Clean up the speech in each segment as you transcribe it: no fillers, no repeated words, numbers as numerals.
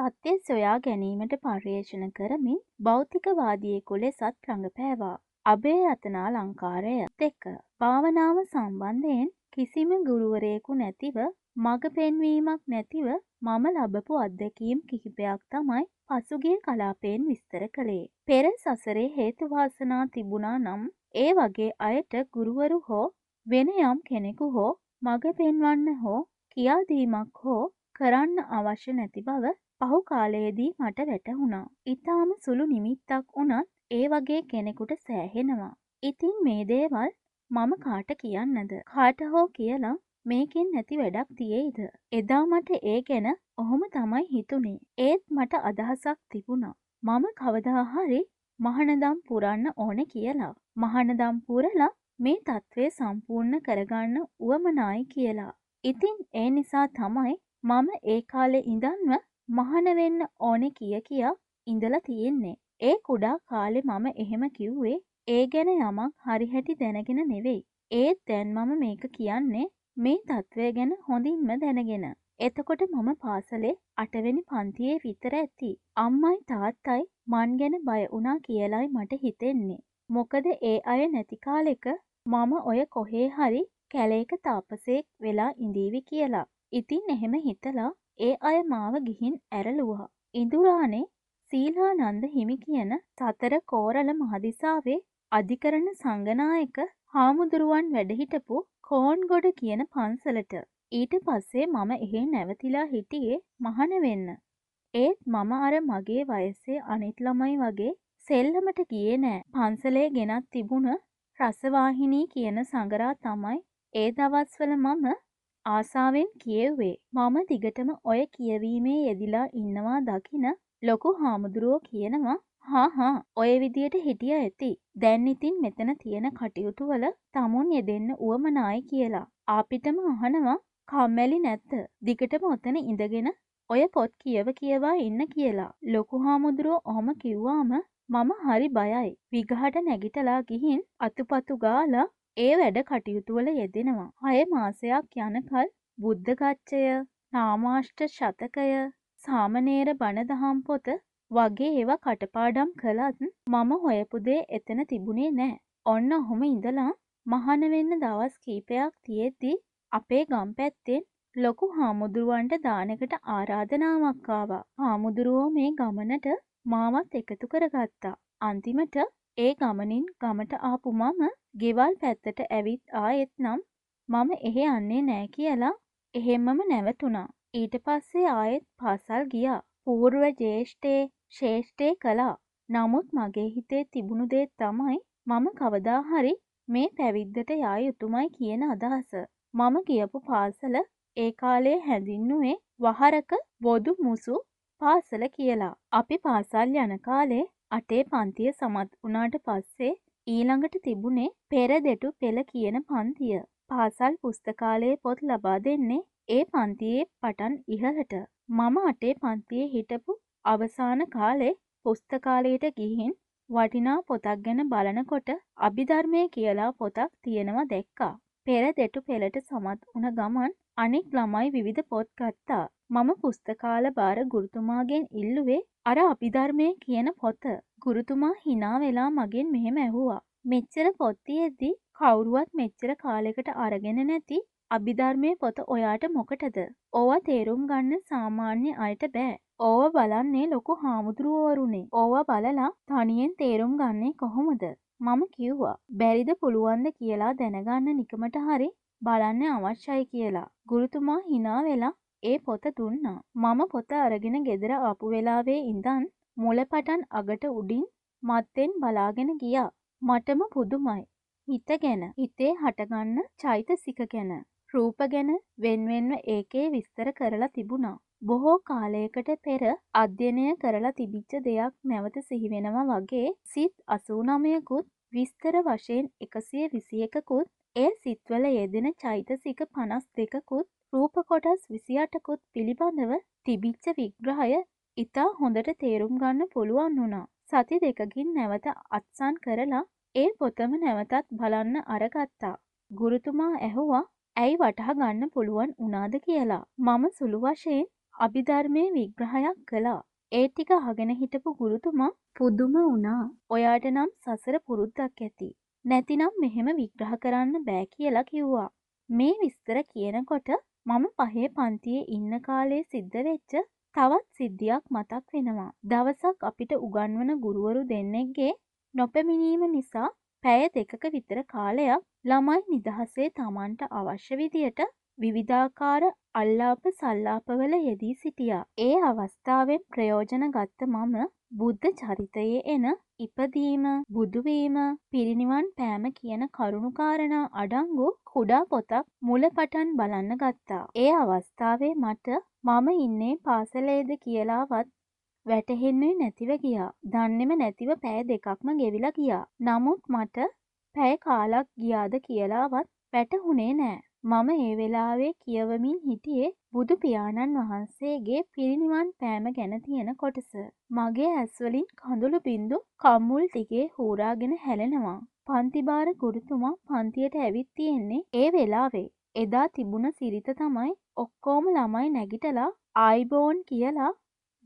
සත්‍ය සොයා ගැනීමට පර්යේෂණ කරමින් භෞතිකවාදියෙකු ලෙසත් රඟපෑවා. අභය රතනා ලංකාරය 2. භාවනාව සම්බන්ධයෙන් කිසිම ගුරුවරයෙකු නැතිව මඟ පෙන්වීමක් නැතිව මම ලබපු අත්දැකීම් කිහිපයක් තමයි පසුගිය කලාපයෙන් විස්තර කළේ. පෙර සසරේ හේතු වාසනා තිබුණා නම් ඒ වගේ අයට ගුරුවරු හෝ වෙන යම් කෙනෙකු හෝ මඟ පෙන්වන්න හෝ කියා දීමක් හෝ කරන්න අවශ්‍ය නැති බව පහු කාලයේදී මට වැටහුණා. ඊටාම සුළු නිමිත්තක් වුණත් ඒ වගේ කෙනෙකුට සෑහෙනවා. ඉතින් මේ දේවල් මම කාට කියන්නද? කාට හෝ කියලා මේකෙන් නැති වැඩක් තියෙයිද? එදා මට ඒ ගැන ඔහොම තමයි හිතුනේ. ඒත් මට අදහසක් තිබුණා. මම කවදා හරි මහානදම් පුරන්න ඕනේ කියලා. මහානදම් පුරලා මේ தત્ත්වය සම්පූර්ණ කරගන්න උවමනායි කියලා. ඉතින් ඒ නිසා තමයි මම ඒ කාලේ ඉඳන්ම මහාන වෙන්න ඕනේ කියා ඉඳලා තියෙන්නේ. ඒ කුඩා කාලේ මම එහෙම කිව්වේ ඒ ගැන යමක් හරි හැටි දැනගෙන නෙවෙයි. ඒත් දැන් මම මේක කියන්නේ මේ தત્ත්වය ගැන හොඳින්ම දැනගෙන. එතකොට මම පාසලේ 8 වෙනි පන්තියේ විතර ඇති. අම්මයි තාත්තයි මන් ගැන බය වුණා කියලායි මට හිතෙන්නේ. මොකද ඒ අය නැති කාලෙක මම ඔය කොහේ හරි කැලේක තාපසෙක් වෙලා ඉඳීවි කියලා. ඉතින් එහෙම හිතලා ඒ අය මාව ගිහින් ඇරලුවා. ඉඳුරානේ සීලානන්ද හිමි කියන සතර කෝරළ මහදිසාවේ අධිකරණ සංඝනායක හාමුදුරුවන් වැඩ හිටපු කෝන්ගොඩ කියන පන්සලට. ඊට පස්සේ මම එහෙ නැවතිලා හිටියේ මහාන වෙන්න. ඒත් මම අර මගේ වයසේ අනිත් ළමයි වගේ සෙල්ලමට ගියේ නෑ. පන්සලේ ගෙනත් තිබුණ රසවාහිනී කියන සංගරා තමයි ඒ දවස්වල මම ආසාවෙන් කියෙව්වේ. මම දිගටම ඔය කියවීමේ යෙදිලා ඉන්නවා දකින ලොකු හාමුදුරුවෝ කියනවා හා ඔය විදියට හිටිය ඇති. දැන් ඉතින් මෙතන තියෙන කටයුතු වල තමුන් යෙදෙන්න උවමනායි කියලා. අපිටම අහනවා කම්මැලි නැද්ද? දිගටම ඔතන ඉඳගෙන ඔය පොත් කියවා ඉන්න කියලා. ලොකු හාමුදුරුවෝ ඔහොම කිව්වාම මම හරි බයයි. විගහට නැගිටලා ගිහින් අතුපතු ගාලා ඒ වැඩ කටයුතු වල යෙදෙනවා. 6 මාසයක් යනකල් බුද්ධ ගච්ඡය, නාමාෂ්ට ශතකය, සාමණේර බණ දහම් පොත වගේ ඒවා කටපාඩම් කළත් මම හොයපු දේ එතන තිබුණේ නැහැ. ඔන්න ඔහොම ඉඳලා මහාන වෙන්න දවස් කීපයක් තියෙද්දි අපේ ගම් පැත්තෙන් ලොකු හාමුදුරුවන්ට දානකට ආරාධනාවක් ආවා. හාමුදුරුවෝ මේ ගමනට මාවත් එකතු කරගත්තා. අන්තිමට ඒ ගමනින් ගමට ආපු මම ගෙවල් පැත්තට ඇවිත් ආයෙත් නම් මම එහෙ යන්නේ නෑ කියලා එහෙම්මම නැවතුණා. ඊට පස්සේ ආයෙත් පාසල් ගියා. పూర్ව ජේෂ්ඨේ ශ්‍රේෂ්ඨේ කළා. නමුත් මගේ හිතේ තිබුණු දේ තමයි මම කවදා හරි මේ පැවිද්දට යා යුතුමයි කියන අදහස. මම ගියපු පාසල ඒ කාලේ හැඳින්නුවේ වහරක බොදු මුසු පාසල කියලා. අපි පාසල් යන කාලේ 8 පන්තිය සමත් වුණාට පස්සේ ඊළඟට තිබුණේ පෙරදෙටු පෙළ කියන පන්තිය. පාසල් පුස්තකාලයේ පොත් ලබා දෙන්නේ ඒ පන්තියේ පටන් ඉහළට. මම 8 පන්තියේ හිටපු අවසාන කාලේ පුස්තකාලයට ගිහින් වටිනා පොතක් ගැන බලනකොට අභිධර්මයේ කියලා පොතක් තියෙනවා දැක්කා. පෙරදෙටු පෙළට සමත් වුණ ගමන් අනෙක් ළමයි විවිධ පොත් ගත්තා. මම පුස්තකාල බාර ගුරුතුමාගෙන් ඉල්ලුවේ අර අභිධර්මයේ කියන පොත. ගුරුතුමා hina වෙලා මගෙන් මෙහෙම ඇහුවා. මෙච්චර පොත් තියෙද්දි කවුරුවත් මෙච්චර කාලයකට අරගෙන නැති අභිධර්මයේ පොත ඔයාට මොකටද? ඕවා තේරුම් ගන්න සාමාන්‍ය අයට බෑ. ඕවා බලන්නේ ලොකු හාමුදුරුවෝරුනේ. ඕවා බලලා තනියෙන් තේරුම් ගන්නේ කොහොමද? මම කිව්වා බැරිද පුළුවන්ද කියලා දැනගන්න නිකමට හරි බලන්න අවශ්‍යයි කියලා. ගුරුතුමා hina වෙලා ඒ පොත දුන්නා. මම පොත අරගෙන ගෙදර ආපු වෙලාවේ ඉඳන් මුලපටන් අගට උඩින් මත්තෙන් බලාගෙන ගියා. මටම පුදුමයි. හිත ගැන, හිතේ හටගන්න චෛතසික ගැන, රූප ගැන වෙන්වෙන්ව ඒකේ විස්තර කරලා තිබුණා. බොහෝ කාලයකට පෙර අධ්‍යයනය කරලා තිබිච්ච දෙයක් නැවත සිහි වෙනවා වගේ සිත් 89කුත් විස්තර වශයෙන් 121කුත් ඒ සිත්වල යෙදෙන චෛතසික 52කුත් රූප කොටස් 28කුත් පිළිබඳව තිබිච්ච විග්‍රහය ඉතා හොඳට තේරුම් ගන්න පුළුවන් වුණා. සති දෙකකින් නැවත අත්සන් කරලා ඒ පොතම නැවතත් බලන්න අරගත්තා. ගුරුතුමා ඇහුවා ඇයි වටහා ගන්න පුළුවන් වුණාද කියලා. මම සුළු වශයෙන් අභිධර්මයේ විග්‍රහයක් කළා. ඒ ටික අහගෙන හිටපු ගුරුතුමා පුදුම වුණා. ඔයාට නම් සසර පුරුද්දක් ඇති. නැතිනම් මෙහෙම විග්‍රහ කරන්න බෑ කියලා කිව්වා. මේ විස්තර කියනකොට මම 5 පන්තියේ ඉන්න කාලේ සිද්ධ වෙච්ච තවත් සිද්ධියක් මතක් වෙනවා. දවසක් අපිට උගන්වන ගුරුවරු දෙන්නෙක්ගේ නොපැමිණීම නිසා පැය 2ක විතර කාලයක් ළමයි නිදහසේ Tamanට අවශ්‍ය විදියට විවිධාකාර අල්ලාප සල්ලාපවල යෙදී සිටියා. ඒ අවස්ථාවෙන් ප්‍රයෝජන ගත්ත මම බුද්ධ චරිතයේ එන ඉපදීම, බුදුවීම, පිරිනිවන් පෑම කියන කරුණු කාරණා අඩංගු කුඩා පොතක් මුලපටන් බලන්න ගත්තා. ඒ අවස්ථාවේ මට මම ඉන්නේ පාසලේද කියලාවත් වැටහෙන්නේ නැතිව ගියා. දන්නේම නැතිව පැය 2ක්ම ගෙවිලා ගියා. නමුත් මට පැය කාලක් ගියාද කියලාවත් වැටහුණේ නෑ. මම ඒ වෙලාවේ කියවමින් හිටියේ බුදු පියාණන් වහන්සේගේ පිරිනිවන් පෑම ගැන තියෙන කොටස. මගේ ඇස්වලින් කඳුළු බින්දු කම්මුල් දිගේ හූරාගෙන හැලෙනවා. පන්තිභාර ගුරුතුමා පන්තියට ඇවිත් තියෙන්නේ ඒ වෙලාවේ. එදා තිබුණ සිරිත තමයි ඔක්කොම ළමයි නැගිටලා ආයිබෝන් කියලා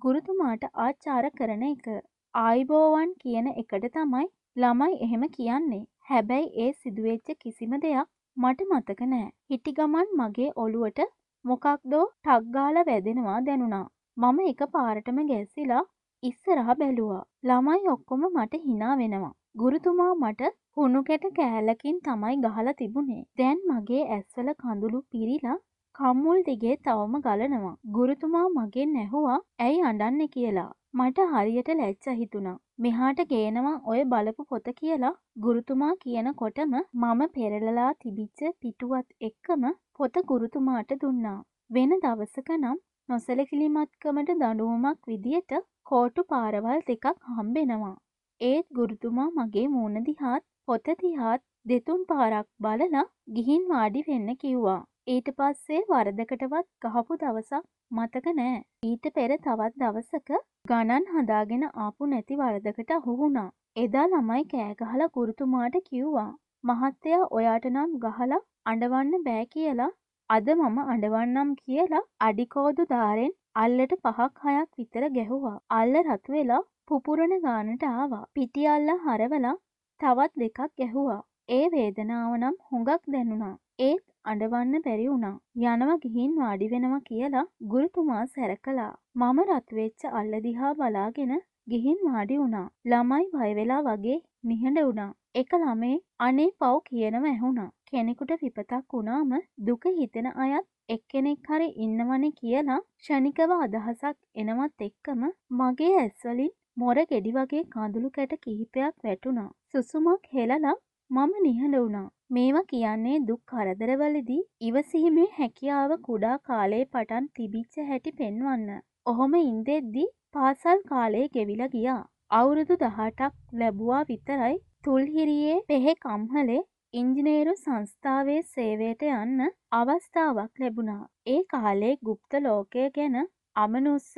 ගුරුතුමාට ආචාර කරන එක. ආයිබෝවන් කියන එකට තමයි ළමයි එහෙම කියන්නේ. හැබැයි ඒ සිදුවෙච්ච කිසිම දෙයක් මට මතක නෑ. හිටි ගමන් මගේ ඔළුවට මොකක්දෝ ටක් ගාලා වැදෙනවා දැනුණා. මම එක පාරටම ගැස්සිලා ඉස්සරහ බැලුවා. ළමයි ඔක්කොම මට hina වෙනවා. ගුරුතුමා මට හුණු කැට කෑල්ලකින් තමයි ගහලා තිබුණේ. දැන් මගේ ඇස්වල කඳුළු පිරීලා කම්මුල් දිගේ තවම ගලනවා. ගුරුතුමා මගෙන් ඇහුවා ඇයි අඬන්නේ කියලා. මට හරියට ලැජ්ජ හිතුණා. මෙහාට ගේනවා ඔය බලපු පොත කියලා ගුරුතුමා කියනකොටම මම පෙරලලා තිබිච්ච පිටුවත් එක්කම පොත ගුරුතුමාට දුන්නා. වෙන දවසක නම් නොසලකිලිමත්කමට දඬුවමක් විදියට කෝටු පාරවල් 2ක් හම්බෙනවා. ඒත් ගුරුතුමා මගේ මූණ දිහාත් පොත දිහාත් දෙතුන් පාරක් බලලා ගිහින් වාඩි වෙන්න කිව්වා. ඊට පස්සේ වරදකටවත් ගහපු දවසක් මතක නෑ. ඊට පෙර තවත් දවසක ගණන් හදාගෙන ආපු නැති වරදකට අහු වුණා. එදා ළමයි කෑ ගහලා ගුරුතුමාට කිව්වා මහත්තයා ඔයාට නම් ගහලා අඬවන්න බෑ කියලා. අද මම අඬවන්නම් කියලා අඩිකෝදු දාරෙන් අල්ලට 5ක් 6ක් විතර ගැහුවා. අල්ල රතු වෙලා පුපුරන ගානට ආවා. පිටි අල්ල හරවලා තවත් 2ක් ගැහුවා. ඒ වේදනාව නම් හුඟක් දැනුණා. ඒත් අඬවන්න බැරි වුණා. යනවා ගිහින් වාඩි වෙනවා කියලා ගුරුතුමා සැරකලා. මම රතු වෙච්ච අල්ල දිහා බලාගෙන ගිහින් වාඩි වුණා. ළමයි බය වෙලා වගේ නිහඬ වුණා. එක ළමේ අනේ පව් කියනව ඇහුණා. කෙනෙකුට විපතක් වුණාම දුක හිතෙන අයත් එක්කෙනෙක් හරි ඉන්නවනේ කියලා ක්ෂණිකව අදහසක් එනවත් එක්කම මගේ ඇස්වලින් මොර ගෙඩි වගේ කඳුළු කැට කිහිපයක් වැටුණා. සුසුමක් හෙලලා මම නිහඬ වුණා. මේවා කියන්නේ දුක් කරදරවලදී ඉවසීමේ හැකියාව කුඩා කාලේ පටන් තිබිච්ච හැටි පෙන්වන්න. ඔහොම ඉඳෙද්දි පාසල් කාලේ ගෙවිලා ගියා. අවුරුදු 18ක් ලැබුවා විතරයි තුල්හිරියේ පෙහෙ කම්හලේ ඉංජිනේරු සංස්ථාවේ සේවයට යන්න අවස්ථාවක් ලැබුණා. ඒ කාලේ গুপ্ত ලෝකය ගැන අමනුස්ස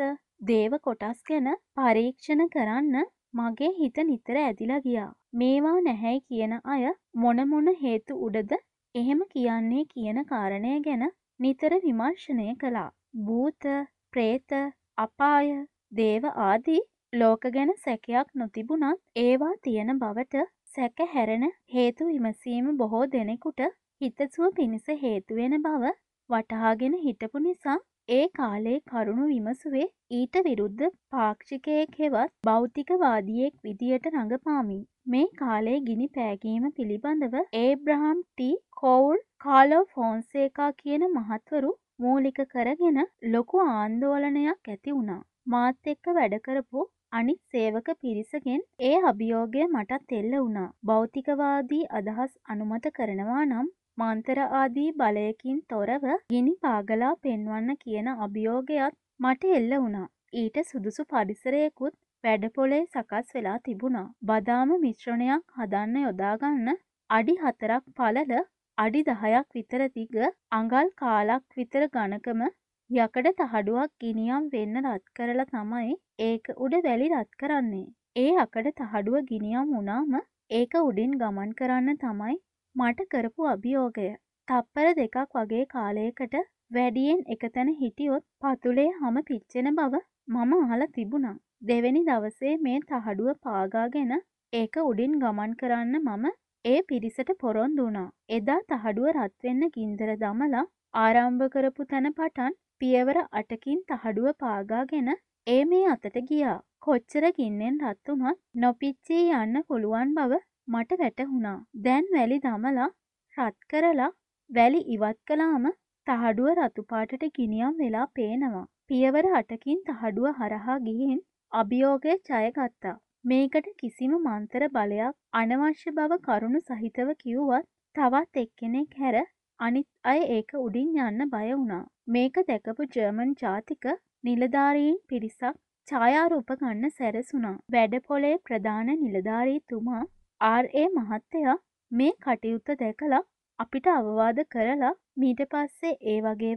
දේව කොටස් ගැන පරීක්ෂණ කරන්න මගේ හිත නිතර ඇදිලා ගියා. මේවා නැහැයි කියන අය මොන හේතු උඩද එහෙම කියන්නේ කියන කාරණය ගැන නිතර විමර්ශනය කළා. භූත, ප්‍රේත, අපාය, දේව ආදී ලෝක ගැන සැකයක් නොතිබුණත් ඒවා තියෙන බවට සැක හැරෙන හේතු විමසීම බොහෝ දෙනෙකුට හිතසුව පිණිස හේතු වෙන බව වටහාගෙන හිටපු නිසා ඒ කාලේ කරුණු විමසුවේ ඊට විරුද්ධ පාක්ෂිකයෙක් හෙවත් භෞතිකවාදියෙක් විදියට රඟපාමින්. මේ කාලේ ගිනි පෑගීම පිළිබඳව ඒබ්‍රහම් ටී කෝවුල්, කාලෝ ෆෝන්සේකා කියන මහත්වරු මූලික කරගෙන ලොකු ආන්දෝලනයක් ඇති වුණා. මාත් එක්ක වැඩ කරපු අනිත් සේවක පිරිසගෙන් ඒ අභියෝගය මටත් එල්ල වුණා. භෞතිකවාදී අදහස් අනුමත කරනවා නම් මන්තර ආදී බලයකින් තොරව ගිනි පාගලා පෙන්වන්න කියන අභියෝගයත් මට එල්ල වුණා. ඊට සුදුසු පරිසරයකුත් වැඩපොලේ සකස් වෙලා තිබුණා. බදාම මිශ්‍රණයක් හදන්න යොදාගන්න අඩි 4ක් පළල අඩි 10ක් විතර දිග අඟල් කාලක් විතර ඝනකම යකඩ තහඩුවක් ගිනියම් වෙන්න රත් කරලා තමයි ඒක උඩ වැලි රත් කරන්නේ. ඒ යකඩ තහඩුව ගිනියම් වුණාම ඒක උඩින් ගමන් කරන්න තමයි මට කරපු අභියෝගය. තප්පර 2ක් වගේ කාලයකට වැඩියෙන් එකතැන හිටියොත් පතුලේ හැම පිච්චෙන බව මම අහලා තිබුණා. දෙවෙනි දවසේ මේ තහඩුව පාගාගෙන ඒක උඩින් ගමන් කරන්න මම ඒ පිරිසට පොරොන්දු වුණා. එදා තහඩුව රත් වෙන්න ගින්දර දමලා ආරම්භ කරපු තැන පටන් පියවර 8කින් තහඩුව පාගාගෙන ඒ මේ අතට ගියා. කොච්චර ගින්නෙන් රත් වුණත් නොපිච්චී යන්න පුළුවන් බව මට වැටහුණා. දැන් වැලි දමලා රත් කරලා වැලි ඉවත් කළාම තහඩුව රතු පාටට ගිනියම් වෙලා පේනවා. පියවර 8කින් තහඩුව හරහා ගිහින් අභියෝගය ජය ගත්තා. මේකට කිසිම මන්තර බලයක් අනවශ්‍ය බව කරුණු සහිතව කිව්වත් තවත් එක්කෙනෙක් හැර අනිත් අය ඒක උඩින් යන්න බය වුණා. මේක දැකපු ජර්මන් ජාතික නිලධාරීන් පිරිසක් ඡායාරූප ගන්න සැරසුණා. වැඩපොලේ ප්‍රධාන නිලධාරීතුමා ආර්.ඒ. මහත්තයා මේ කටයුත්ත දැකලා අපිට අවවාද කරලා මීට පස්සේ ඒ වගේ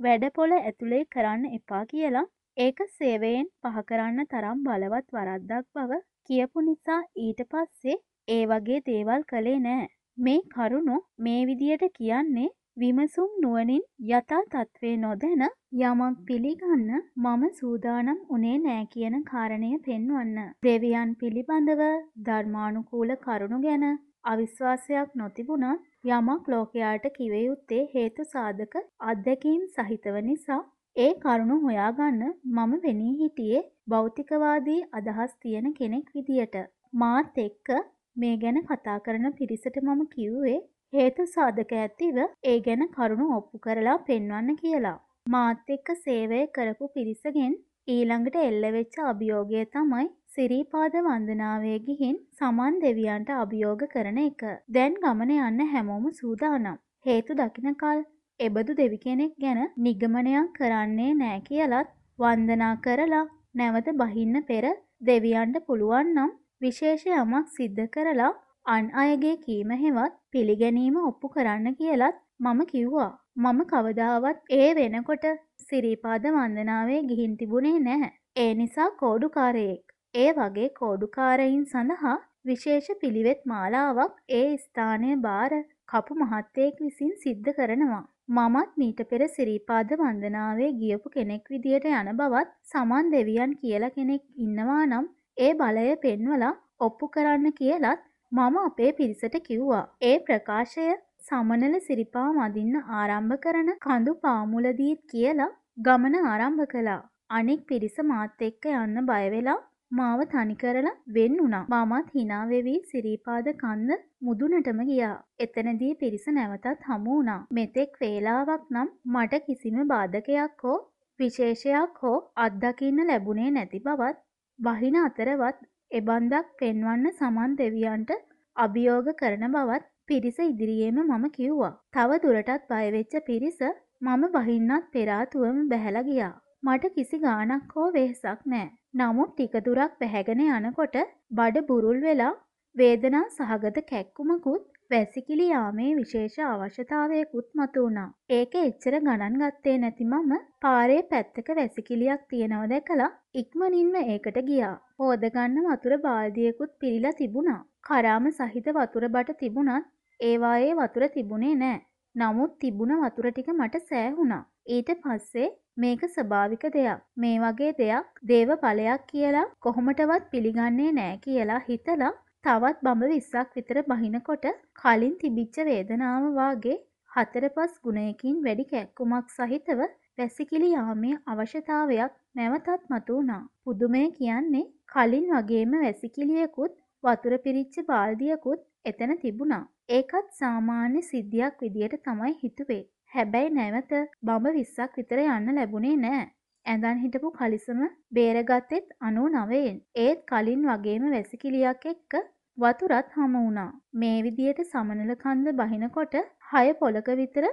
වැඩපොළ ඇතුලේ කරන්න එපා කියලා ඒක සේවයෙන් පහ කරන්න තරම් බලවත් වරද්දක් බව කියපු නිසා ඊට පස්සේ ඒ වගේ දේවල් කළේ නෑ. මේ කරුණු මේ විදියට කියන්නේ විමසුම් නුවණින් යථා තත්ත්වේ නොදැන යමක් පිළිගන්න මම සූදානම් උනේ නෑ කියන කාරණය පෙන්වන්න. දෙවියන් පිළිබඳව ධර්මානුකූල කරුණු ගැන අවිශ්වාසයක් නොතිබුණත් යමක් ලෝකයාට කිව යුත්තේ හේතු සාධක අත්දැකීම් සහිතව නිසා ඒ කරුණු හොයාගන්න මම වෙනී හිටියේ භෞතිකවාදී අදහස් තියෙන කෙනෙක් විදියට. මාත් එක්ක මේ ගැන කතා කරන පිරිසට මම කිව්වේ හේතු සාධක ඇතිව ඒ ගැන කරුණු ඔප්පු කරලා පෙන්වන්න කියලා. මාත් එක්ක සේවය කරපු පිරිසගෙන් ඊළඟට එල්ලවෙච්ච අභියෝගය තමයි සිරීපාද වන්දනාවේ ගිහින් සමන් දෙවියන්ට අභියෝග කරන එක. දැන් ගමන යන්න හැමෝම සූදානම්. හේතු දකින්නකල් එබඳු දෙවි කෙනෙක් ගැන නිගමනයක් කරන්නේ නෑ කියලත් වන්දනා කරලා නැවත බහින්න පෙර දෙවියන්ට පුළුවන් නම් විශේෂ යමක් සිද්ධ කරලා අන් අයගේ කීම හෙවත් පිළිගැනීම ඔප්පු කරන්න කියලත් මම කිව්වා. මම කවදාවත් ඒ වෙනකොට සිරීපාද වන්දනාවේ ගිහින් තිබුණේ නැහැ. ඒ නිසා කෝඩුකාරයෙක්. ඒ වගේ කෝඩුකාරයින් සඳහා විශේෂ පිළිවෙත් මාලාවක් ඒ ස්ථානයේ බාර කපු මහත්තයෙක් විසින් සිද්ධ කරනවා. මමත් මීට පෙර සිරීපාද වන්දනාවේ ගියපු කෙනෙක් විදියට යන බවත් සමන් දෙවියන් කියලා කෙනෙක් ඉන්නවා නම් ඒ බලය පෙන්වලා ඔප්පු කරන්න කියලත් මම අපේ පිරිසට කිව්වා. ඒ ප්‍රකාශය සමනල සිරිපා මදින්න ආරම්භ කරන කඳු පාමුලදීත් කියලා ගමන ආරම්භ කළා. අනෙක් පිරිස මාත් එක්ක යන්න බය වෙලා මාව තනි කරලා වෙන් වුණා. මමත් hina වෙවි සිරිපාද කන්ද මුදුනටම ගියා. එතනදී පිරිස නැවතත් හමු වුණා. මෙතෙක් වේලාවක් නම් මට කිසිම බාධකයක් හෝ විශේෂයක් හෝ අත්දකින්න ලැබුණේ නැති බවත් වහින අතරවත් එබන්දක් පෙන්වන්න සමන් දෙවියන්ට අභියෝග කරන බවත් පිරිස ඉදිරියේම මම කිව්වා. තව දුරටත් බය වෙච්ච පිරිස මම වහින්නත් පෙර ආතුවම බැහැලා ගියා. මට කිසි ගාණක් හෝ වෙහසක් නැහැ. නමුත් ටික දුරක් බැහැගෙන යනකොට බඩ බුරුල් වෙලා වේදනා සහගත කැක්කුමකුත් වැසිකිලි යාමේ විශේෂ අවශ්‍යතාවයකුත් මතුවුණා. ඒක එච්චර ගණන් ගත්තේ නැති මම පාරේ පැත්තක වැසිකිලියක් තියෙනව දැකලා ඉක්මනින්ම ඒකට ගියා. හොදගන්න වතුර බාල්දියකුත් පිරීලා තිබුණා. කරාම සහිත වතුර බට තිබුණත් ඒවායේ වතුර තිබුණේ නැහැ. නමුත් තිබුණ වතුර ටික මට සෑහුණා. ඊට පස්සේ මේක ස්වභාවික දෙයක්. මේ වගේ දෙයක් දේව බලයක් කියලා කොහොමටවත් පිළිගන්නේ නැහැ කියලා හිතලා තවත් බඹ 20ක් විතර බහිනකොට කලින් තිබිච්ච වේදනාව වාගේ 4-5 ගුණයකින් වැඩි කැක්කුමක් සහිතව වැසිකිලි යාමේ අවශ්‍යතාවයක් නැවතත් මතුවුණා. පුදුමය කියන්නේ කලින් වගේම වැසිකිලියකුත් වතුර පිරිච්ච බාල්දියකුත් එතන තිබුණා. ඒකත් සාමාන්‍ය සිද්ධියක් විදියට තමයි හිතුවේ. හැබැයි නැවත බඹ 20ක් විතර යන්න ලැබුණේ නෑ. ඇඳන් හිටපු කලිසම බේරගත්තෙත් 99න්. ඒත් කලින් වගේම වැසිකිලියක් එක්ක වතුරත් හමු වුණා. මේ විදියට සමනල කන්ද බහිනකොට 6 පොලක විතර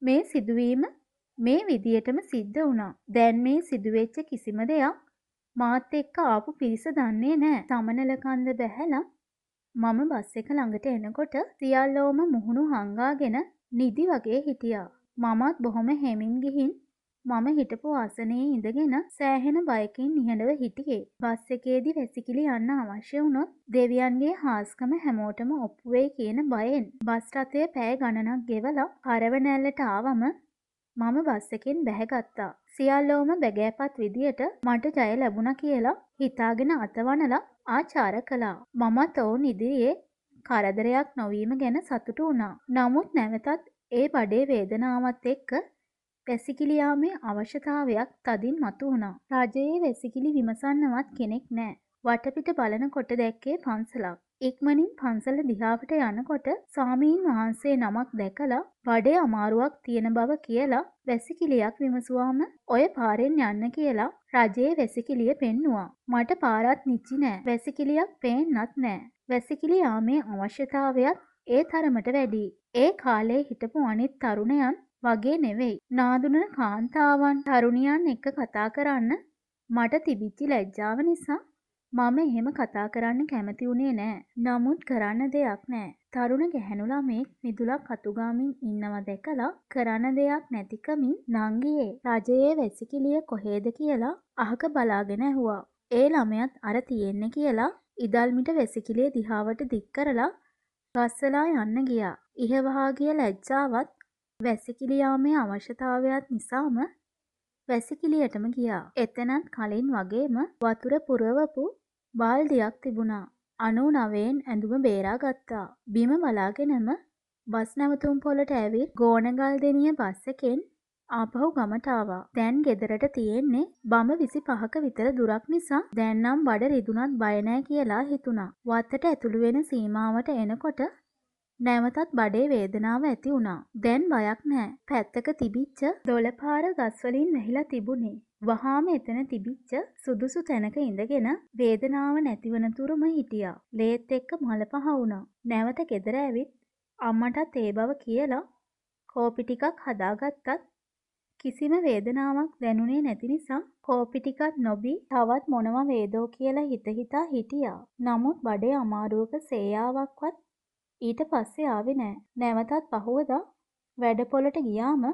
මේ සිදුවීම මේ විදියටම සිද්ධ වුණා. දැන් මේ සිදුවෙච්ච කිසිම දෙයක් මාත් එක්ක ආපු පිරිස දන්නේ නෑ. සමනල කන්ද බැහැලා මම බස් එක ළඟට එනකොට සියල්ලෝම මුහුණු හංගාගෙන නිදි වගේ හිටියා. මමත් බොහොම හැමින් ගිහින් මම හිටපු ආසනයේ ඉඳගෙන සෑහෙන බයකින් නිහඬව හිටියේ. බස් එකේදී වැසිකිලි යන්න අවශ්‍ය වුණොත් දෙවියන්ගේ හාස්කම හැමෝටම ඔප්පු වෙයි කියන බයෙන් බස් රථය පැය ගණනක් ගෙවලා කරවනැල්ලට ආවම මම බස් එකෙන් බැහැගත්තා. සියල්ලෝම බැගෑපත් විදියට මට ජය ලැබුණා කියලා හිතාගෙන අතවනලා ආචාර කළා. මමත් ඔවුන් ඉදිරියේ කරදරයක් නොවීම ගැන සතුටු වුණා. නමුත් නැවතත් ඒ බඩේ වේදනාවත් එක්ක වැසිකිලි යාමේ අවශ්‍යතාවයක් තදින් මතුවුණා. රජයේ වැසිකිලි විමසන්නවත් කෙනෙක් නෑ. වටපිට බලනකොට දැක්කේ පන්සලක්. ඉක්මනින් පන්සල දිහාවට යනකොට ස්වාමීන් වහන්සේ නමක් දැකලා බඩේ අමාරුවක් තියෙන බව කියලා වැසිකිලියක් විමසුවාම ඔය පාරෙන් යන්න කියලා රජයේ වැසිකිලිය පෙන්නුවා. මට පාරත් නිච්චි නෑ. වැසිකිලියක් පේන්නත් නෑ. වැසිකිලි යාමේ අවශ්‍යතාවයත් ඒ තරමට වැඩි. ඒ කාලේ හිටපු අනිත් තරුණයන් වගේ නෙවෙයි. නාදුනන කාන්තාවන් තරුණියන් එක්ක කතා කරන්න මට තිබිච්ච ලැජ්ජාව නිසා මම එහෙම කතා කරන්න කැමති වුණේ නෑ. නමුත් කරන්න දෙයක් නෑ. තරුණ ගැහැණු ළමෙක් මිදුලක් අතුගාමින් ඉන්නවා දැකලා කරන්න දෙයක් නැතිකමින් නංගියේ රජයේ වැසිකිළිය කොහෙද කියලා අහක බලාගෙන ඇහුවා. ඒ ළමයාත් අර තියෙන්නේ කියලා ඉදල්මිට වැසිකිළිය දිහාවට දික් කරලා ගස්සලා යන්න ගියා. ඉහවහා ගිය ලැජ්ජාවත් වැසිකිළි යාමේ අවශ්‍යතාවයත් නිසාම වැසිකිළියටම ගියා. එතනත් කලින් වගේම වතුර පුරවපු බාල්දියක් තිබුණා. 99න් ඇඳුම බේරා ගත්තා. බිම බලාගෙනම බස් නැවතුම් පොළට ඇවිත් ගෝනගල්දෙනිය බස් එකෙන් ආපහු ගමට ආවා. දැන් ගෙදරට තියෙන්නේ බඹ 25ක විතර දුරක් නිසා දැන් නම් බඩ රිදුනත් බය නැහැ කියලා හිතුණා. වත්තට ඇතුළු වෙන සීමාවට එනකොට නැවතත් බඩේ වේදනාව ඇති වුණා. දැන් බයක් නැහැ. පැත්තක තිබිච්ච දොළපාර ගස් වලින් වැහිලා තිබුණේ. වහාම එතන තිබිච්ච සුදුසු තැනක ඉඳගෙන වේදනාව නැතිවන තුරුම හිටියා. ලේත් එක්ක මල පහ වුණා. නැවත ගෙදර ඇවිත් අම්මටත් ඒ බව කියලා කෝපි ටිකක් හදාගත්තත් කිසිම වේදනාවක් දැනුනේ නැති නිසා කෝපි ටිකක් නොබී තවත් මොනවා වේදෝ කියලා හිතා හිටියා. නමුත් බඩේ අමාරුවක සේයාවක්වත් ඊට පස්සේ ආවේ නෑ. නැවතත් පහුවදා වැඩපොළට ගියාම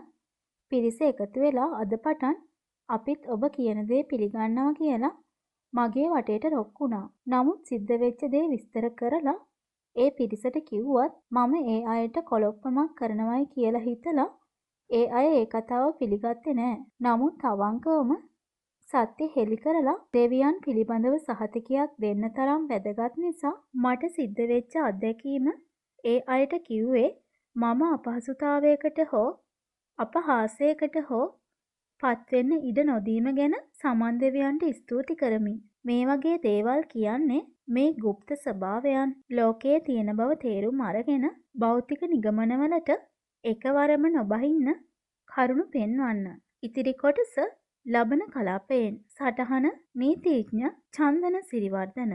පිරිස එකතු වෙලා අද පටන් අපිත් ඔබ කියන දේ පිළිගන්නවා කියලා මගේ වටේට රොක් වුණා. නමුත් සිද්ධ වෙච්ච දේ විස්තර කරලා ඒ පිරිසට කිව්වත් මම ඒ අයට කොලොප්පමක් කරනවයි කියලා හිතලා ඒ අය ඒ කතාව පිළිගත්තේ නෑ. නමුත් අවංකවම සත්‍ය හෙළි කරලා දෙවියන් පිළිබඳව සහතිකයක් දෙන්න තරම් වැදගත් නිසා මට සිද්ධ වෙච්ච අත්දැකීම ඒ අයට කිව්වේ මම අපහසුතාවයකට හෝ අපහාසයකට හෝ පත්වෙන්න ඉඩ නොදීම ගැන සමන් දෙවියන්ට ස්තුති කරමි. මේ වගේ දේවල් කියන්නේ මේ গুপ্ত ස්වභාවයන් ලෝකයේ තියෙන බව තේරුම් අරගෙන භෞතික නිගමනවලට එකවරම නොබහින්න කරුණු පෙන්වන්න. ඉතිරි කොටස ලබන කලාපයෙන්. සටහන නීතිඥ චන්දන සිරිවර්ධන.